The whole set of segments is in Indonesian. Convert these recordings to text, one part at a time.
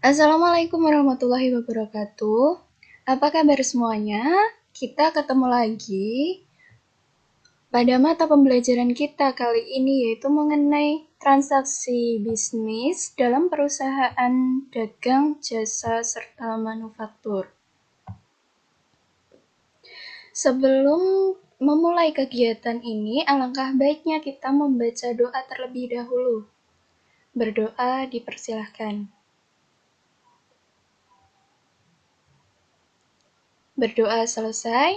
Assalamualaikum warahmatullahi wabarakatuh. Apa kabar semuanya? Kita ketemu lagi pada mata pembelajaran kita kali ini, yaitu mengenai transaksi bisnis dalam perusahaan dagang, jasa, serta manufaktur. Sebelum memulai kegiatan ini, alangkah baiknya kita membaca doa terlebih dahulu. Berdoa dipersilahkan. Berdoa selesai.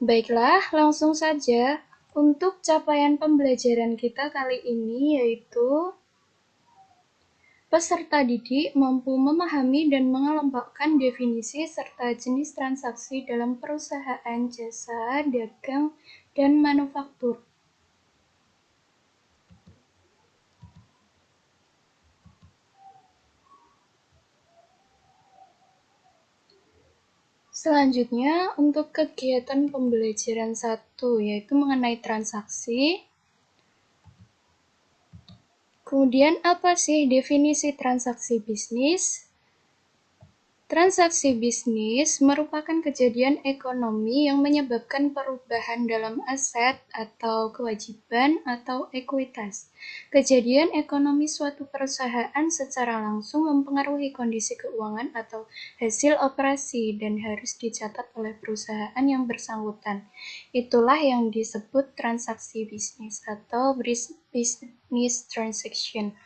Baiklah, langsung saja untuk capaian pembelajaran kita kali ini, yaitu peserta didik mampu memahami dan mengelompokkan definisi serta jenis transaksi dalam perusahaan jasa, dagang, dan manufaktur. Selanjutnya, untuk kegiatan pembelajaran 1, yaitu mengenai transaksi. Kemudian, apa sih definisi transaksi bisnis? Transaksi bisnis merupakan kejadian ekonomi yang menyebabkan perubahan dalam aset atau kewajiban atau ekuitas. Kejadian ekonomi suatu perusahaan secara langsung mempengaruhi kondisi keuangan atau hasil operasi dan harus dicatat oleh perusahaan yang bersangkutan. Itulah yang disebut transaksi bisnis atau business transaction.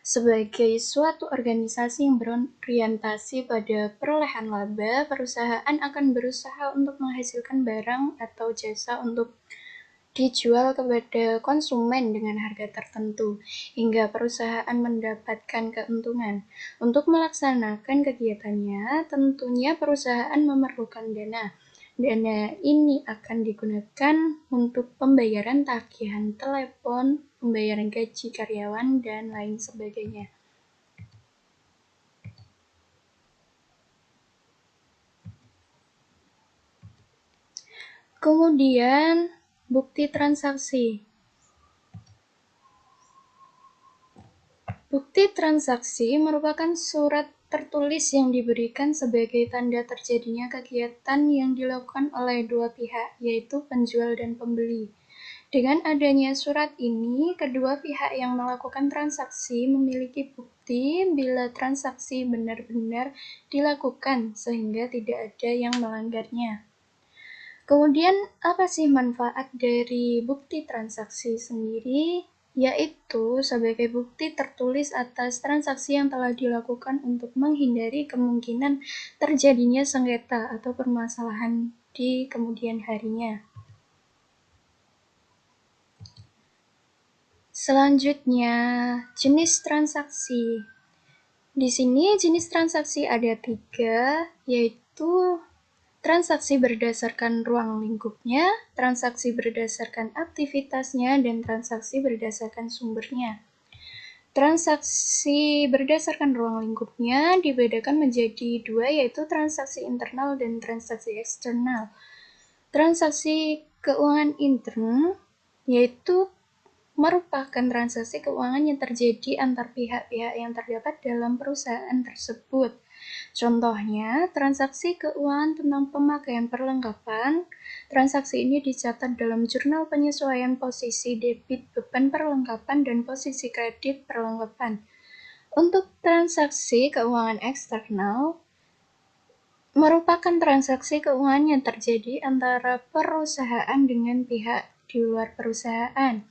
Sebagai suatu organisasi yang berorientasi pada perolehan laba, perusahaan akan berusaha untuk menghasilkan barang atau jasa untuk dijual kepada konsumen dengan harga tertentu, hingga perusahaan mendapatkan keuntungan. Untuk melaksanakan kegiatannya, tentunya perusahaan memerlukan dana. Dana ini akan digunakan untuk pembayaran tagihan telepon, pembayaran gaji karyawan, dan lain sebagainya. Kemudian, bukti transaksi. Bukti transaksi merupakan surat tertulis yang diberikan sebagai tanda terjadinya kegiatan yang dilakukan oleh dua pihak, yaitu penjual dan pembeli. Dengan adanya surat ini, kedua pihak yang melakukan transaksi memiliki bukti bila transaksi benar-benar dilakukan, sehingga tidak ada yang melanggarnya. Kemudian, apa sih manfaat dari bukti transaksi sendiri? Yaitu sebagai bukti tertulis atas transaksi yang telah dilakukan untuk menghindari kemungkinan terjadinya sengketa atau permasalahan di kemudian harinya. Selanjutnya, jenis transaksi. Di sini jenis transaksi ada 3, yaitu transaksi berdasarkan ruang lingkupnya, transaksi berdasarkan aktivitasnya, dan transaksi berdasarkan sumbernya. Transaksi berdasarkan ruang lingkupnya dibedakan menjadi 2, yaitu transaksi internal dan transaksi eksternal. Transaksi keuangan intern yaitu merupakan transaksi keuangan yang terjadi antar pihak-pihak yang terdapat dalam perusahaan tersebut. Contohnya, transaksi keuangan tentang pemakaian perlengkapan. Transaksi ini dicatat dalam jurnal penyesuaian posisi debit beban perlengkapan dan posisi kredit perlengkapan. Untuk transaksi keuangan eksternal, merupakan transaksi keuangan yang terjadi antara perusahaan dengan pihak di luar perusahaan.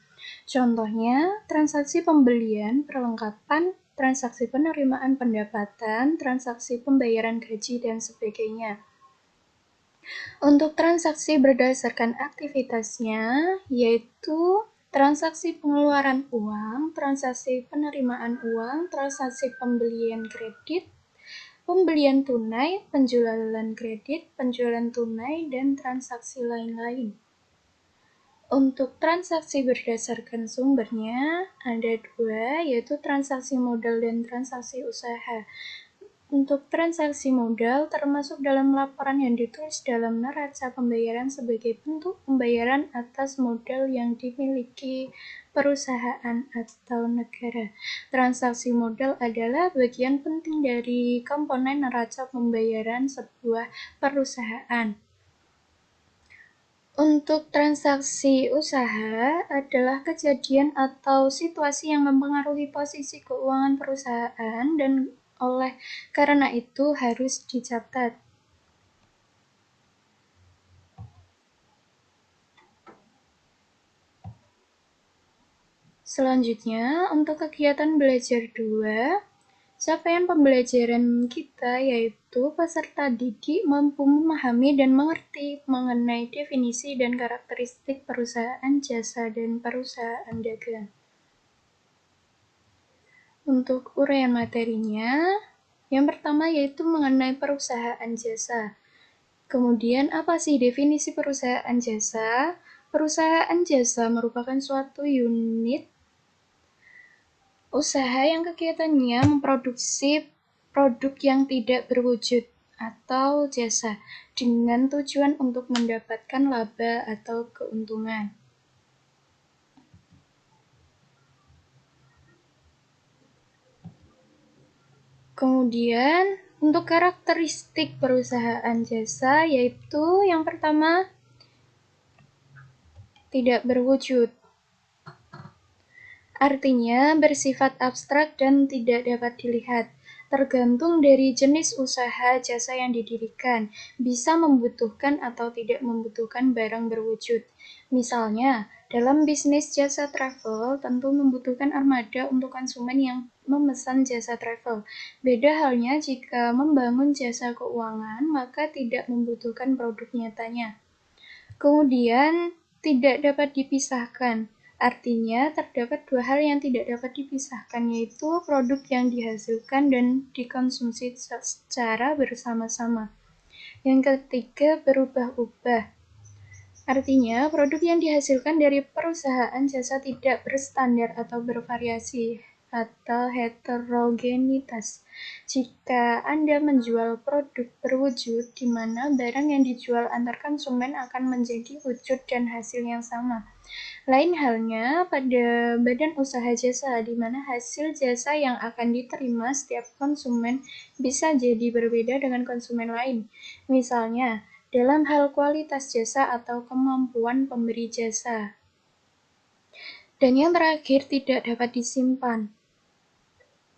Contohnya, transaksi pembelian perlengkapan, transaksi penerimaan pendapatan, transaksi pembayaran gaji, dan sebagainya. Untuk transaksi berdasarkan aktivitasnya, yaitu transaksi pengeluaran uang, transaksi penerimaan uang, transaksi pembelian kredit, pembelian tunai, penjualan kredit, penjualan tunai, dan transaksi lain-lain. Untuk transaksi berdasarkan sumbernya, ada 2, yaitu transaksi modal dan transaksi usaha. Untuk transaksi modal termasuk dalam laporan yang ditulis dalam neraca pembayaran sebagai bentuk pembayaran atas modal yang dimiliki perusahaan atau negara. Transaksi modal adalah bagian penting dari komponen neraca pembayaran sebuah perusahaan. Untuk transaksi usaha adalah kejadian atau situasi yang mempengaruhi posisi keuangan perusahaan dan oleh karena itu harus dicatat. Selanjutnya, untuk kegiatan belajar 2, capaian pembelajaran kita yaitu peserta didik mampu memahami dan mengerti mengenai definisi dan karakteristik perusahaan jasa dan perusahaan dagang. Untuk uraian materinya, yang pertama yaitu mengenai perusahaan jasa. Kemudian, apa sih definisi perusahaan jasa? Perusahaan jasa merupakan suatu unit usaha yang kegiatannya memproduksi produk yang tidak berwujud atau jasa dengan tujuan untuk mendapatkan laba atau keuntungan. Kemudian, untuk karakteristik perusahaan jasa yaitu yang pertama, tidak berwujud. Artinya bersifat abstrak dan tidak dapat dilihat. Tergantung dari jenis usaha jasa yang didirikan, bisa membutuhkan atau tidak membutuhkan barang berwujud. Misalnya, dalam bisnis jasa travel tentu membutuhkan armada untuk konsumen yang memesan jasa travel. Beda halnya jika membangun jasa keuangan, maka tidak membutuhkan produk nyatanya. Kemudian, tidak dapat dipisahkan. Artinya, terdapat dua hal yang tidak dapat dipisahkan, yaitu produk yang dihasilkan dan dikonsumsi secara bersama-sama. Yang ketiga, berubah-ubah. Artinya, produk yang dihasilkan dari perusahaan jasa tidak berstandar atau bervariasi atau heterogenitas. Jika Anda menjual produk berwujud, di mana barang yang dijual antar konsumen akan menjadi wujud dan hasil yang sama. Lain halnya pada badan usaha jasa, di mana hasil jasa yang akan diterima setiap konsumen bisa jadi berbeda dengan konsumen lain. Misalnya, dalam hal kualitas jasa atau kemampuan pemberi jasa. Dan yang terakhir, tidak dapat disimpan.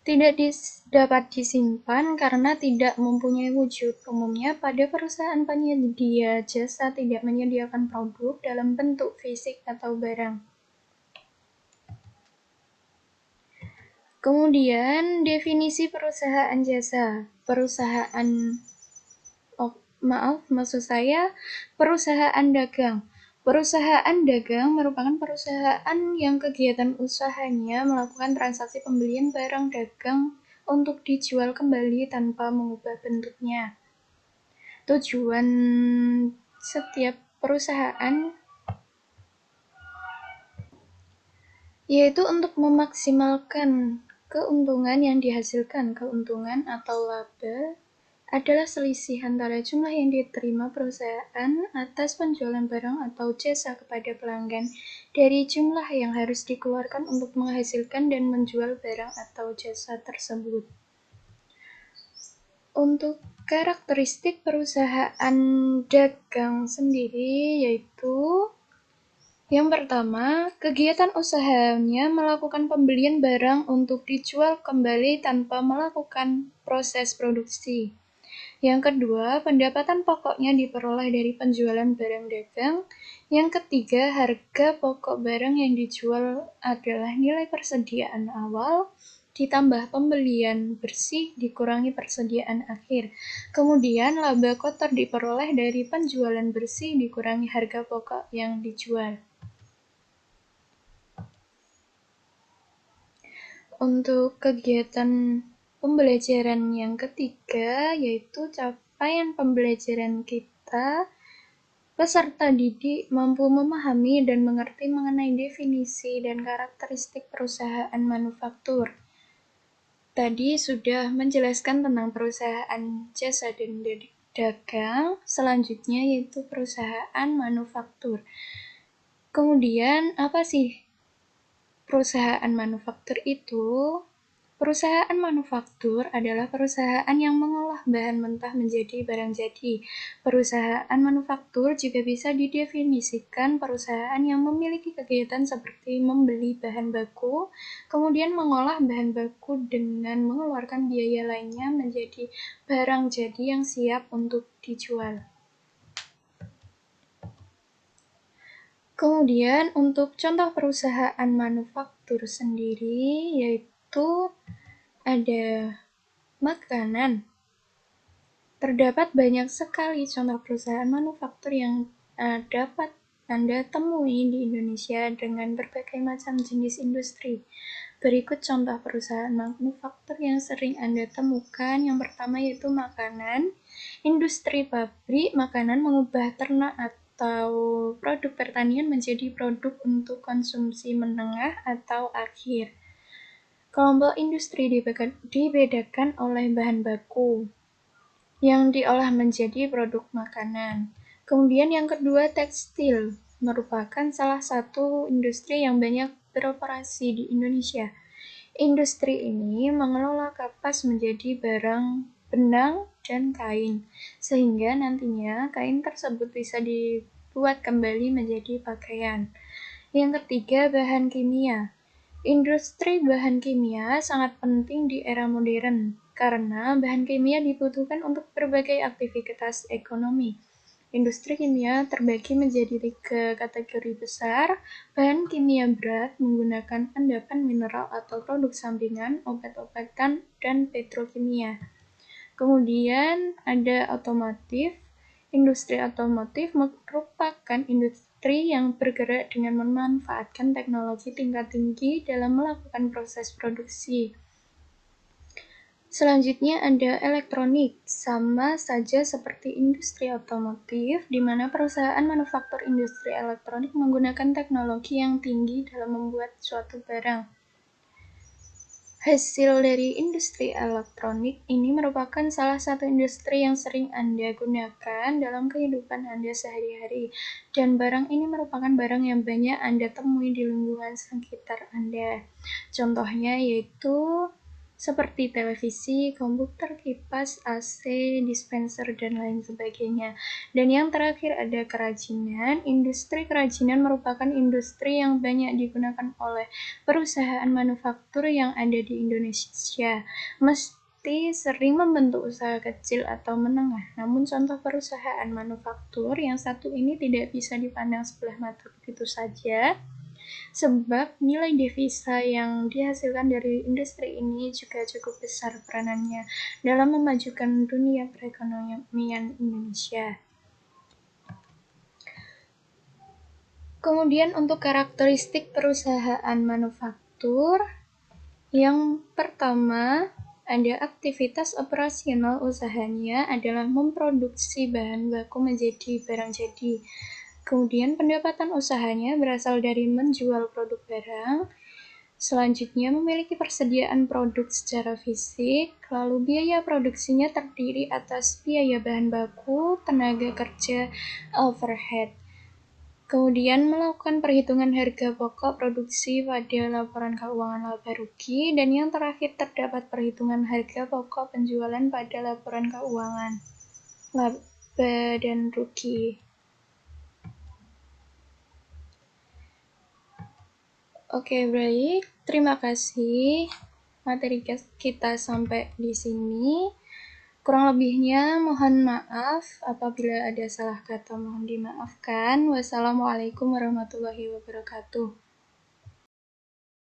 Tidak dapat disimpan karena tidak mempunyai wujud. Umumnya pada perusahaan penyedia jasa tidak menyediakan produk dalam bentuk fisik atau barang. Kemudian, definisi perusahaan jasa. Perusahaan dagang. Perusahaan dagang merupakan perusahaan yang kegiatan usahanya melakukan transaksi pembelian barang dagang untuk dijual kembali tanpa mengubah bentuknya. Tujuan setiap perusahaan yaitu untuk memaksimalkan keuntungan yang dihasilkan. Keuntungan atau laba adalah selisih antara jumlah yang diterima perusahaan atas penjualan barang atau jasa kepada pelanggan dari jumlah yang harus dikeluarkan untuk menghasilkan dan menjual barang atau jasa tersebut. Untuk karakteristik perusahaan dagang sendiri yaitu yang pertama, kegiatan usahanya melakukan pembelian barang untuk dijual kembali tanpa melakukan proses produksi. Yang kedua, pendapatan pokoknya diperoleh dari penjualan barang dagang. Yang ketiga, harga pokok barang yang dijual adalah nilai persediaan awal ditambah pembelian bersih dikurangi persediaan akhir. Kemudian, laba kotor diperoleh dari penjualan bersih dikurangi harga pokok yang dijual. Untuk kegiatan pembelajaran yang ketiga, yaitu capaian pembelajaran kita, peserta didik mampu memahami dan mengerti mengenai definisi dan karakteristik perusahaan manufaktur. Tadi sudah menjelaskan tentang perusahaan jasa dan dagang, selanjutnya yaitu perusahaan manufaktur. Kemudian, apa sih perusahaan manufaktur adalah perusahaan yang mengolah bahan mentah menjadi barang jadi. Perusahaan manufaktur juga bisa didefinisikan perusahaan yang memiliki kegiatan seperti membeli bahan baku, kemudian mengolah bahan baku dengan mengeluarkan biaya lainnya menjadi barang jadi yang siap untuk dijual. Kemudian untuk contoh perusahaan manufaktur sendiri yaitu ada makanan. Terdapat banyak sekali contoh perusahaan manufaktur yang dapat Anda temui di Indonesia dengan berbagai macam jenis industri. Berikut contoh perusahaan manufaktur yang sering Anda temukan. Yang pertama yaitu makanan. Industri pabrik makanan mengubah ternak atau produk pertanian menjadi produk untuk konsumsi menengah atau akhir. Kelompok industri dibedakan oleh bahan baku yang diolah menjadi produk makanan. Kemudian yang kedua, tekstil merupakan salah satu industri yang banyak beroperasi di Indonesia. Industri ini mengelola kapas menjadi barang benang dan kain, sehingga nantinya kain tersebut bisa dibuat kembali menjadi pakaian. Yang ketiga, bahan kimia. Industri bahan kimia sangat penting di era modern karena bahan kimia dibutuhkan untuk berbagai aktivitas ekonomi. Industri kimia terbagi menjadi 3 kategori besar. Bahan kimia berat menggunakan endapan mineral atau produk sampingan, obat-obatan, dan petrokimia. Kemudian ada otomotif. Industri otomotif merupakan industri yang bergerak dengan memanfaatkan teknologi tingkat tinggi dalam melakukan proses produksi. Selanjutnya ada elektronik, sama saja seperti industri otomotif, di mana perusahaan manufaktur industri elektronik menggunakan teknologi yang tinggi dalam membuat suatu barang. Hasil dari industri elektronik ini merupakan salah satu industri yang sering Anda gunakan dalam kehidupan Anda sehari-hari, dan barang ini merupakan barang yang banyak Anda temui di lingkungan sekitar Anda. Contohnya yaitu seperti televisi, komputer, kipas, AC, dispenser, dan lain sebagainya. Dan yang terakhir ada kerajinan. Industri kerajinan merupakan industri yang banyak digunakan oleh perusahaan manufaktur yang ada di Indonesia. Mesti sering membentuk usaha kecil atau menengah. Namun contoh perusahaan manufaktur yang satu ini tidak bisa dipandang sebelah mata begitu saja, sebab nilai devisa yang dihasilkan dari industri ini juga cukup besar peranannya dalam memajukan dunia perekonomian Indonesia. Kemudian untuk karakteristik perusahaan manufaktur, yang pertama ada aktivitas operasional usahanya adalah memproduksi bahan baku menjadi barang jadi. Kemudian pendapatan usahanya berasal dari menjual produk barang. Selanjutnya memiliki persediaan produk secara fisik, lalu biaya produksinya terdiri atas biaya bahan baku, tenaga kerja, overhead. Kemudian melakukan perhitungan harga pokok produksi pada laporan keuangan laba rugi, dan yang terakhir terdapat perhitungan harga pokok penjualan pada laporan keuangan laba dan rugi. Oke, baik. Terima kasih. Materi kita sampai di sini. Kurang lebihnya mohon maaf apabila ada salah kata, mohon dimaafkan. Wassalamualaikum warahmatullahi wabarakatuh.